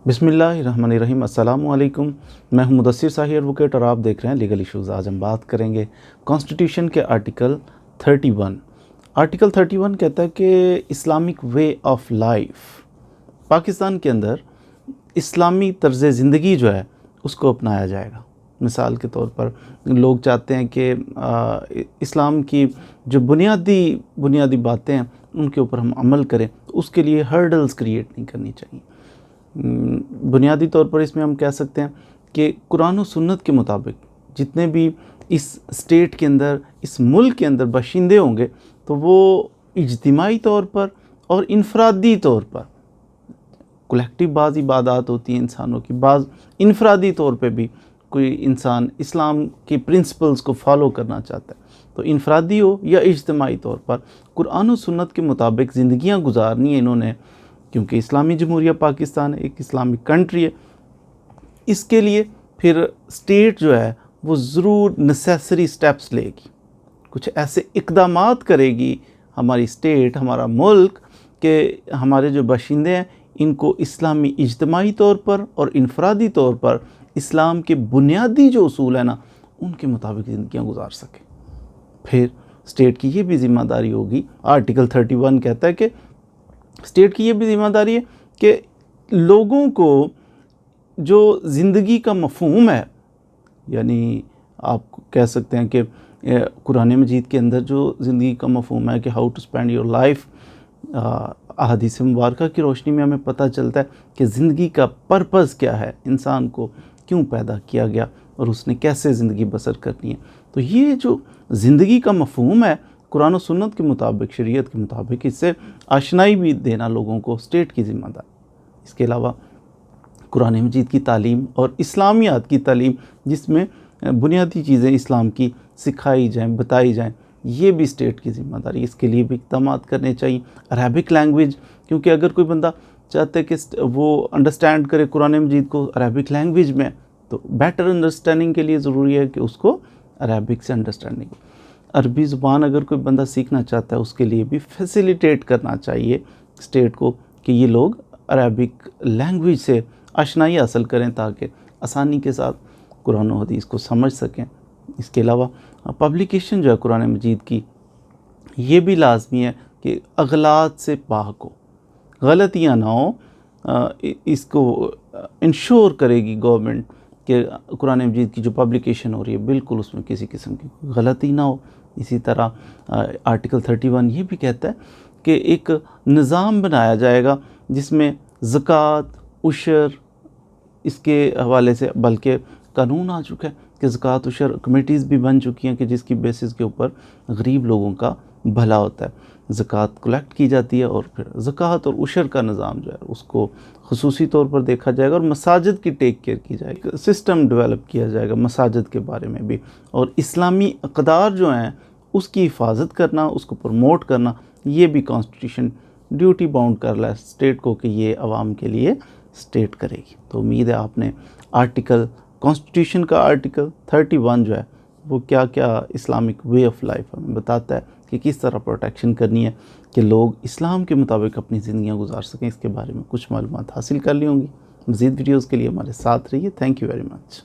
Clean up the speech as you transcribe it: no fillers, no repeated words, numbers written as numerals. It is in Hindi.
बिस्मिल्लाहिर्रहमानिर्रहीम। अस्सलामुअलैकुम। मैं हूं मुदस्सिर साही एडवोकेट और आप देख रहे हैं लीगल इश्यूज़। आज हम बात करेंगे कॉन्स्टिट्यूशन के आर्टिकल 31। आर्टिकल 31 कहता है कि Islamic way of life, Pakistan के अंदर इस्लामी तर्ज़ ज़िंदगी जो है उसको अपनाया जाएगा। मिसाल के तौर पर लोग चाहते हैं कि इस्लाम की जो बुनियादी बातें हैं उनके ऊपर हम अमल करें, तो उसके लिए हर्डल्स क्रिएट नहीं करनी चाहिए। बुनियादी तौर पर इसमें हम कह सकते हैं कि कुरान और सुन्नत के मुताबिक जितने भी इस स्टेट के अंदर, इस मुल्क के अंदर बाशिंदे होंगे, तो वो इज्तिमाई तौर पर और इनफरादी तौर पर, कलेक्टिव बाज़ इबादत होती हैं इंसानों की, बाज़ इनफरादी तौर पे भी कोई इंसान इस्लाम के प्रिंसिपल्स को फॉलो करना चाहता है, तो इनफरादी हो या इज्तिमाई तौर पर कुरान और सुन्नत के मुताबिक ज़िंदगियाँ गुजारनी है इन्होंने, क्योंकि इस्लामी जमहूरिया पाकिस्तान एक इस्लामिक कंट्री है। इसके लिए फिर स्टेट जो है वो ज़रूर नेसेसरी स्टेप्स लेगी, कुछ ऐसे इक़दामात करेगी हमारी स्टेट, हमारा मुल्क, के हमारे जो बाशिंदे हैं इनको इस्लामी इज्तिमाई तौर पर और इनफरादी तौर पर इस्लाम के बुनियादी जो उसूल है ना, उनके मुताबिक ज़िंदगियाँ गुजार सकें। फिर स्टेट की ये भी ज़िम्मेदारी होगी, आर्टिकल 31 कहता है कि स्टेट की ये भी ज़िम्मेदारी है कि लोगों को जो ज़िंदगी का मफ़हूम है, यानी आप कह सकते हैं कि कुरान मजीद के अंदर जो ज़िंदगी का मफ़हूम है कि how to spend your life, अहादीस मुबारका की रोशनी में हमें पता चलता है कि ज़िंदगी का पर्पज़ क्या है, इंसान को क्यों पैदा किया गया और उसने कैसे ज़िंदगी बसर करनी है। तो ये जो ज़िंदगी का मफ़हूम है कुरान और सुन्नत के मुताबिक, शरीयत के मुताबिक, इससे आशनाई भी देना लोगों को स्टेट की ज़िम्मेदारी। इसके अलावा कुरान मजीद की तालीम और इस्लामियात की तालीम, जिसमें बुनियादी चीज़ें इस्लाम की सिखाई जाएँ, बताई जाएँ, ये भी स्टेट की ज़िम्मेदारी। इसके लिए भी इक़दाम करने चाहिए। अरबिक लैंग्वेज, क्योंकि अगर कोई बंदा चाहता है कि वो अंडरस्टैंड करे कुरान मजीद को अरबिक लैंग्वेज में, तो बेटर अंडरस्टैंडिंग के लिए ज़रूरी है कि उसको अरबिक से अंडरस्टैंडिंग, अरबी ज़ुबान अगर कोई बंदा सीखना चाहता है उसके लिए भी फैसिलिटेट करना चाहिए स्टेट को कि ये लोग अरबिक लैंग्वेज से आशनाई हासिल करें ताकि आसानी के साथ कुरान और हदीस को समझ सकें। इसके अलावा पब्लिकेशन जो है कुरान मजीद की, ये भी लाजमी है कि अगलात से पाक हो, गलतियाँ ना हो। इसको इंश्योर करेगी गवर्नमेंट कि कुरान मजीद की जो पब्लिकेशन हो रही है बिल्कुल उसमें किसी किस्म की गलती ना हो। इसी तरह आर्टिकल 31 ये भी कहता है कि एक निज़ाम बनाया जाएगा जिसमें ज़कात, उशर, इसके हवाले से बल्कि कानून आ चुका है कि ज़कात उशर कमेटीज़ भी बन चुकी हैं कि जिसकी बेसिस के ऊपर गरीब लोगों का भला होता है। ज़कात कलेक्ट की जाती है और फिर ज़कात और उशर का निज़ाम जो है उसको ख़ुसूसी तौर पर देखा जाएगा और मसाजिद की टेक केयर की जाएगी। सिस्टम डेवलप किया जाएगा मसाजिद के बारे में भी, और इस्लामी अक़दार जो हैं उसकी हिफाजत करना, उसको प्रमोट करना, ये भी कॉन्स्टिट्यूशन ड्यूटी बाउंड कर रहा है स्टेट को कि ये आवाम के लिए स्टेट करेगी। तो उम्मीद है आपने आर्टिकल, कॉन्स्टिट्यूशन का आर्टिकल 31 जो है वो क्या क्या इस्लामिक वे ऑफ लाइफ हमें बताता है कि किस तरह प्रोटेक्शन करनी है कि लोग इस्लाम के मुताबिक अपनी ज़िंदगियाँ गुजार सकें, इसके बारे में कुछ मालूमात हासिल कर ली होंगी। मज़ीद वीडियोज़ के लिए हमारे साथ रहिए। Thank you very much.